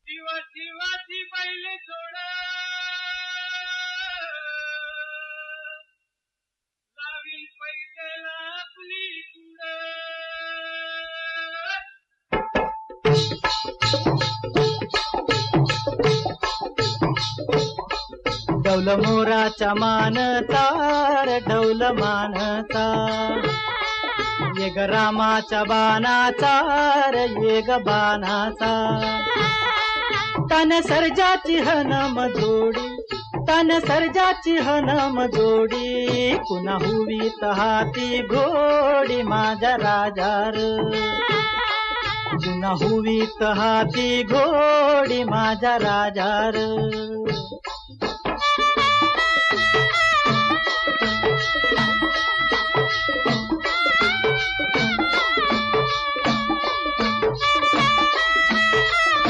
शिवाची बैल सोड लावी पैदला आपली डौल मोराच्या मानता डौल मानता येग रामाच्या बाणाचा येग बाणाचा तन सर्जाची हनम जोडी तन सर्जाची हनम जोडी पुन्हा हुवीत हाती घोडी माझ्या राजार पुन्हा हुवीत हाती घोडी माझ्या राजार